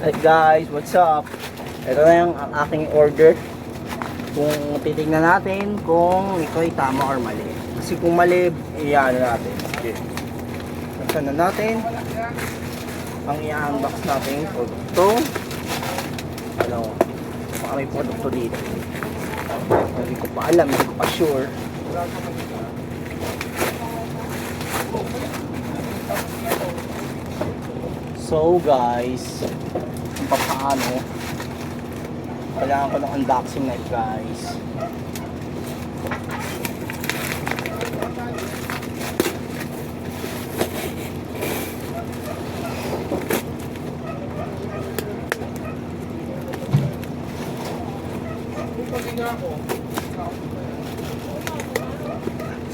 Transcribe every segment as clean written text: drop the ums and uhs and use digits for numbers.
Hi guys, what's up? Ito na yung aking order. Kung titignan natin kung ito ay tama or mali. Kasi kung mali, iyan natin. Okay. Buksan na natin ang i-unbox natin produkto. Ano, baka may produkto dito. Hindi ko pa alam, hindi ko pa sure. So guys, kung paano, kailangan ko ng unboxing knife guys.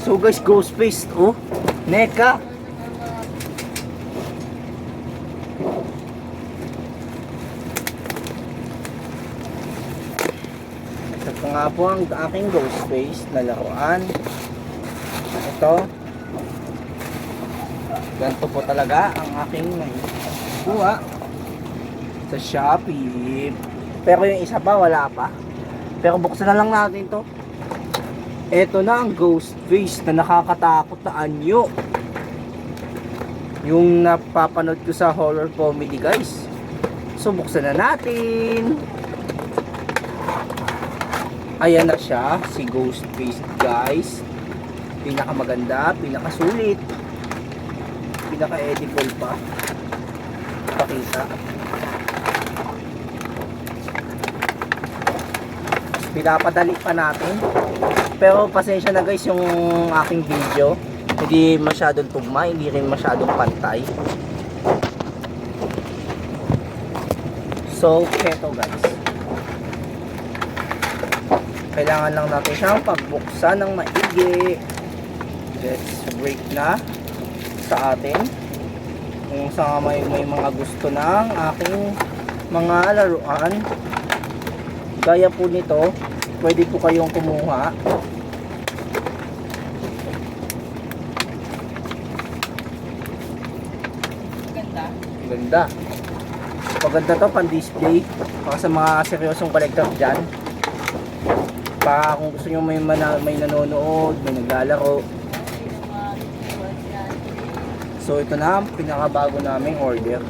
So guys, ghost face, oh, Neka. Ito nga po ang aking ghost face na laruan. Ito. Ganito po talaga ang aking kuha sa Shopee. Pero yung isa pa, wala pa. Pero buksan na lang natin to. Ito na ang ghost face na nakakatakot na anyo. Yung napapanood ko sa horror comedy guys. So buksan na natin. Ayan na siya, si ghost face guys. Pinakamaganda, pinakasulit, pinaka-edible pa. Pakita. Pinapadali pa natin. Pero pasensya na guys yung aking video. Hindi masyadong tugma, hindi rin masyadong pantay. So, eto guys. Kailangan lang natin siyang pagbuksan ng maigi. Let's break na sa atin. Kung sa may mga gusto ng aking mga laruan. Gaya po nito, pwede po kayong kumuha. Ganda. Maganda to, pan-display. Para sa mga seryosong collector dyan. Para kung gusto nyo may nanonood, may naglalaro. So ito na, pinakabago naming order.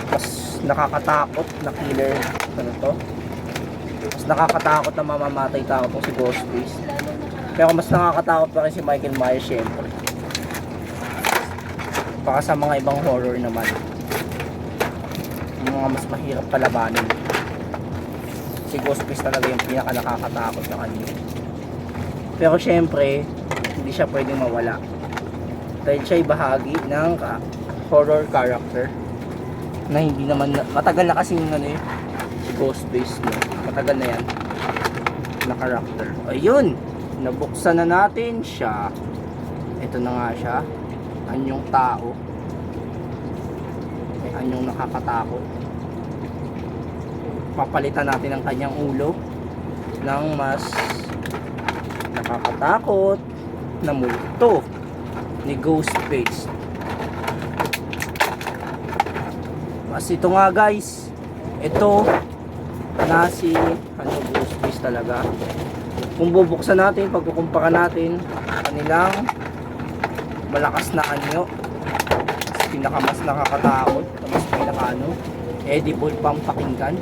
Mas nakakatakot na killer. Ano to? Mas nakakatakot na mamamatay tao itong si Ghostface. Pero mas nakakatakot pa rin si Michael Myers syempre. Baka sa mga ibang horror naman. Yung mga mas mahirap palabanin. Si Ghostface talaga yung pinaka nakakatakot na kanina. Pero syempre, hindi siya pwedeng mawala. Dahil siya ay bahagi ng horror character. Na hindi naman, matagal na kasing ano yun, si Ghostface, no? Matagal na yan na character. Ayun, nabuksan na natin siya. Ito na nga siya. Anyong tao. Anyong nakakatakot. Papalitan natin ang kanyang ulo ng mas nakakatakot na multo ni Ghostface. Mas ito nga guys, ito na si Ghostface talaga. Kung bubuksan natin, pagkukumpara natin kanilang malakas na anyo, pinakamas nakakatakot, mas pinaka edible pang pakinggan.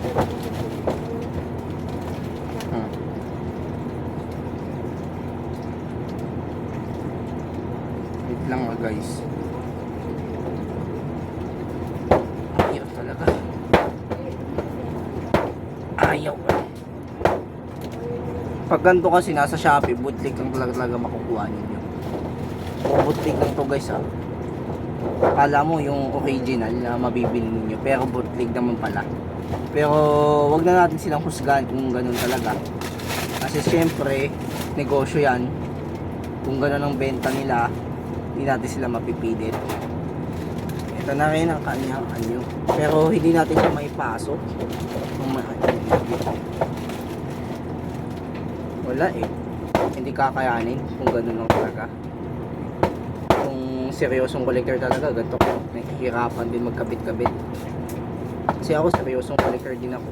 Wait lang guys. Ayaw talaga. Ayaw. Pag ganito kasi nasa Shopee, bootleg lang talaga makukuha ninyo. Bootleg lang to guys ha. Akala mo yung original na mabibili niyo, pero bootleg naman pala. Pero wag na natin silang husgahan kung ganun talaga. Kasi syempre, negosyo yan. Kung ganun ang benta nila, hindi natin sila mapipilit. Ito na rin ang kanyang anyo. Pero hindi natin siya maipasok. Wala eh. Hindi kakayanin kung ganun lang talaga. Seryosong collector talaga, ganito ko nahihirapan din magkabit-kabit kasi Kasi ako seryosong collector din ako.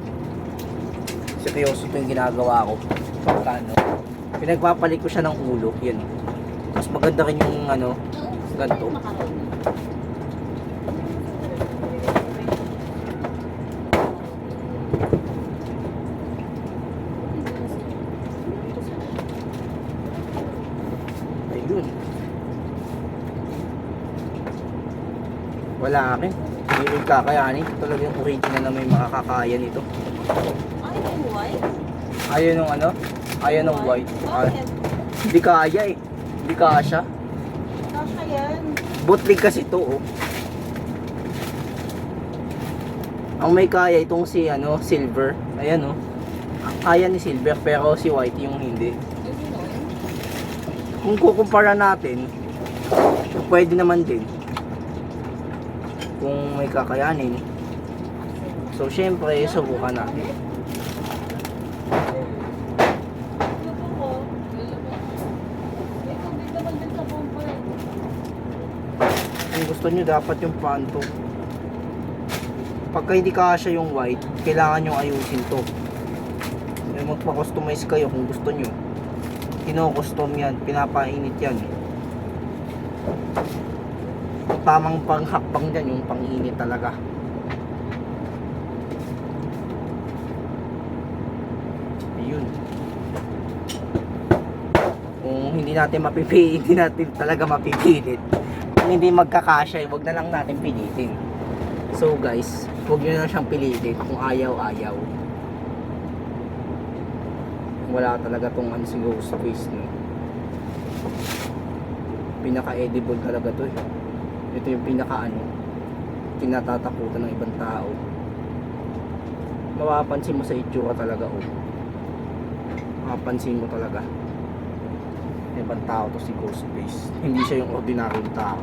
Seryoso ito yung ginagawa ko. Pagkano, pinagpapalit ko siya ng ulo. Yan. Mas maganda rin yung ano, ganito. Ayun. Wala akin. Hindi rin kakayanin. Ito talaga yung original na may makakakaya nito. Ay, yung white? Ayaw nung ano? Ayaw nung white. Bakit? Hindi kaya eh. Hindi kasya. Kasha yan. Bootleg kasi to oh. Ang may kaya itong si ano, silver. Ayan oh. Kaya ni silver pero si white yung hindi. Hindi nun. Kung kukumpara natin, pwede naman din. Kung may kakayanin. So syempre, subukan natin. Lupo ko. May tubig naman din sa pompa eh. Kung gusto nyo, dapat yung panto. Pagka hindi kasya yung white, kailangan nyo ayusin to. May magpa-customize kayo kung gusto nyo. Kino-custom yan, pinapainit yan. Ang tamang panghakbang dyan, yung panginit talaga. Ayun. Kung hindi natin mapipilit, hindi natin talaga mapipilit. Kung hindi magkakasya, wag na lang natin pilitin. So guys, huwag nyo na siyang pilitin kung ayaw-ayaw. Wala talaga tong ano, si ghost face no. Pinaka-edible talaga to eh. Ito yung pinaka ano, kinatatakutan ng ibang tao. Mapapansin mo sa itsura talaga oh. Mapapansin mo talaga. Ibang tao to si Ghostface. Hindi siya yung ordinaryong tao.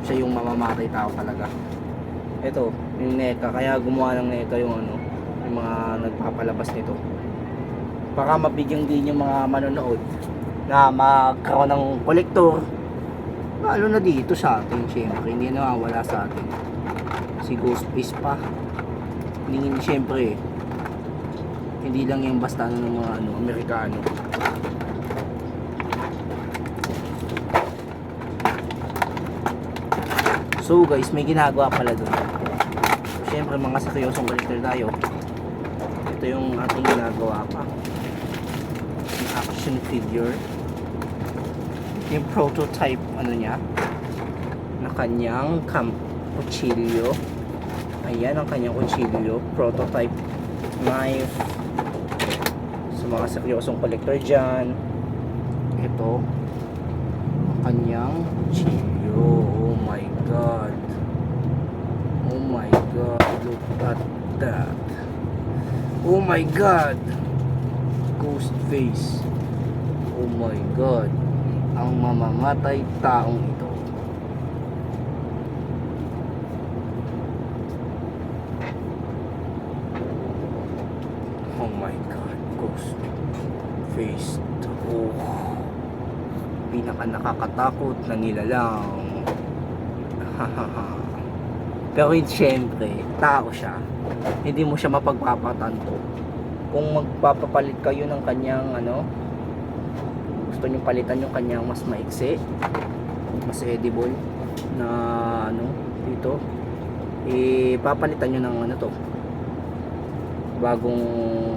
Siya yung mamamatay tao talaga. Ito, yung NECA, kaya gumawa ng NECA yung ano, yung mga nagpapalabas nito. Para mabigyan din yung mga manonood na magkaroon ng kolektor. Lalo na dito sa atin, syempre, hindi nawawala sa atin. Si Ghostface pa. Hindi syempre, hindi lang yung basta ng mga ano, Amerikano. So guys, may ginagawa pala doon. Syempre mga seryosong collector tayo. Ito yung ating ginagawa pa. Yung action figure. Yung prototype ano niya na kanyang kutsilyo. Ayan ang kanyang kutsilyo. Prototype knife. Sa mga seryosong collector dyan. Ito ang kanyang kutsilyo. Oh my god. Oh my god. Look at that. Oh my god. Ghostface. Oh my god. Ang mamamatay taong ito. Oh my god. Ghostface. Oh. Pinaka nakakatakot na nilalang. Pero syempre, tao siya. Hindi mo siya mapagpapatanto. Kung magpapapalit kayo ng kanyang ano, gusto nyo palitan yung kanyang mas maiksi, mas edible na ano dito, papalitan nyo ng ano to, bagong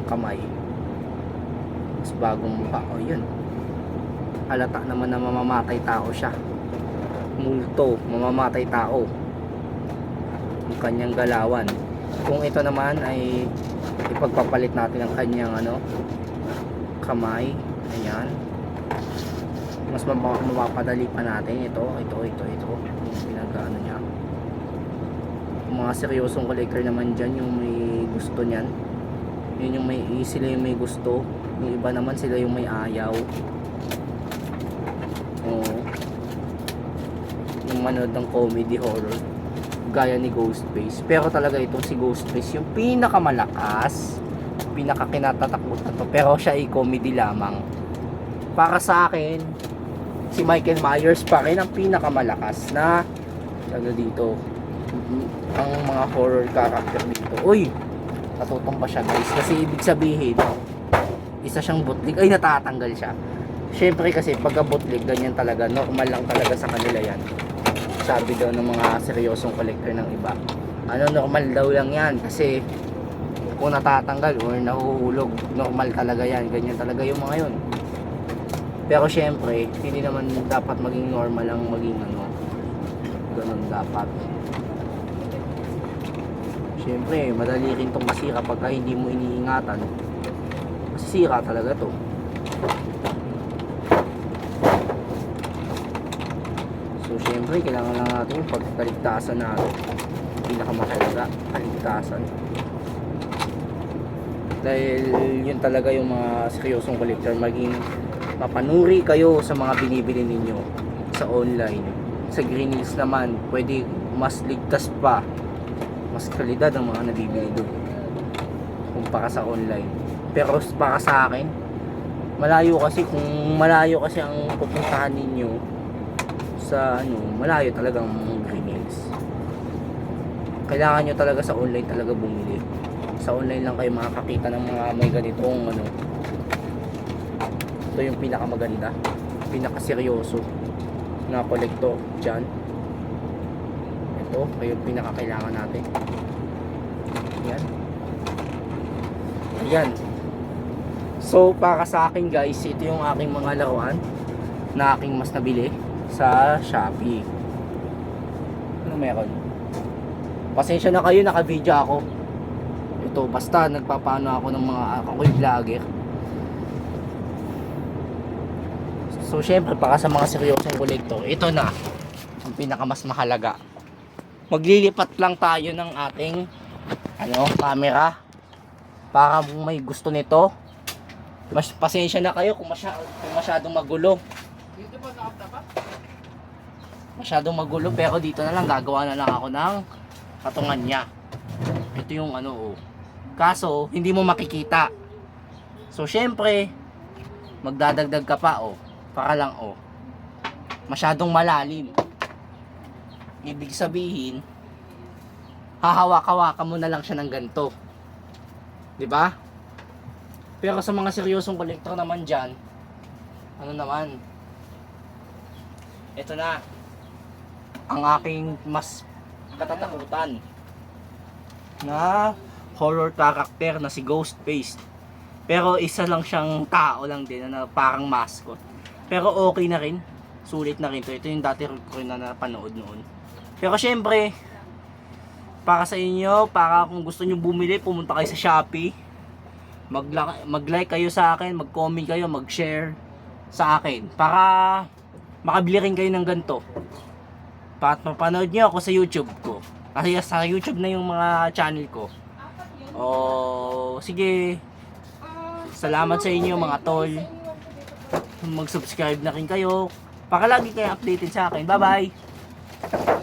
kamay, mas bagong mukha. O yun, halata naman na mamamatay tao siya. Multo, mamamatay tao yung kanyang galawan. Kung ito naman ay ipagpapalit natin ang kanyang ano, kamay, ayan, mas mapapadali pa natin ito yung pinagkaano niya. Yung mga seryosong collector naman dyan, yung may gusto niyan, yun yung may, sila yung may gusto, yung iba naman sila yung may ayaw. Oo, yung manood ng comedy horror gaya ni Ghostface. Pero talaga itong si Ghostface yung pinakamalakas, pinakakinatatakot na to, pero siya ay comedy lamang. Para sa akin, si Michael Myers pa rin ang pinakamalakas na ano dito, ang mga horror character dito. Uy! Natutumba siya guys. Kasi ibig sabihin, isa siyang bootleg. Ay, natatanggal siya. Syempre kasi pagka bootleg, ganyan talaga. Normal lang talaga sa kanila yan. Sabi daw ng mga seryosong collector ng iba. Ano, normal daw lang yan. Kasi kung natatanggal or nahuhulog, normal talaga yan. Ganyan talaga yung mga yun. Pero syempre, hindi naman dapat maging normal lang maging ano. Ganun dapat. Syempre, madali rin itong masira pagka hindi mo iniingatan. Masisira talaga to. So, syempre, kailangan lang natin yung pagkaligtasan natin. Pinakamahalaga, kaligtasan. Dahil yun talaga yung mga seryosong collector. Maging mapanuri kayo sa mga binibili ninyo sa online. Sa Green Hills naman, pwede mas ligtas pa. Mas kalidad ang mga nabibili doon kumpara sa online. Pero para sa akin, malayo kasi ang pupuntahan ninyo sa ano, malayo talagang Green Hills. Kailangan nyo talaga sa online talaga bumili. Sa online lang kayo makakakita ng mga may ganitong ano. Ito yung pinakamaganda, pinakaseryoso na kolektor dyan. Ito yung pinakakailangan natin. Yan. Ayan. So para sa akin guys, ito yung aking mga laruan na aking mas nabili sa Shopee. Ano meron? Pasensya na kayo, naka-video ako. Ito basta nagpapaano ako ng mga ako'y vlogger. So syempre para sa mga seryosong kolektor, ito na ang pinakamas mahalaga. Maglilipat lang tayo ng ating camera para kung may gusto nito. Mas pasensya na kayo kung masyadong magulo. Masyadong magulo, pero dito na lang gagawa na lang ako ng patungan niya. Ito yung kaso hindi mo makikita. So syempre magdadagdag ka pa para lang masyadong malalim. Ibig sabihin, hahawak-hawakan mo na lang siya ng ganito. 'Di ba? Pero sa mga seryosong kolektor naman diyan, ano naman? Ito na ang aking mas katatakutan na horror character na si Ghostface. Pero isa lang siyang tao lang din na parang mascot. Pero okay na rin. Sulit na rin to. Ito yung dati ko rin na napanood noon. Pero syempre, para sa inyo, para kung gusto nyo bumili, pumunta kayo sa Shopee. Mag-like kayo sa akin, mag-comment kayo, mag-share sa akin. Para makabili rin kayo ng ganito. Para mapanood nyo ako sa YouTube ko. Kasi sa YouTube na yung mga channel ko. Sige. Salamat sa inyo mga tol. Mag-subscribe na rin kayo. Para lagi kayo updated sa akin. Bye-bye!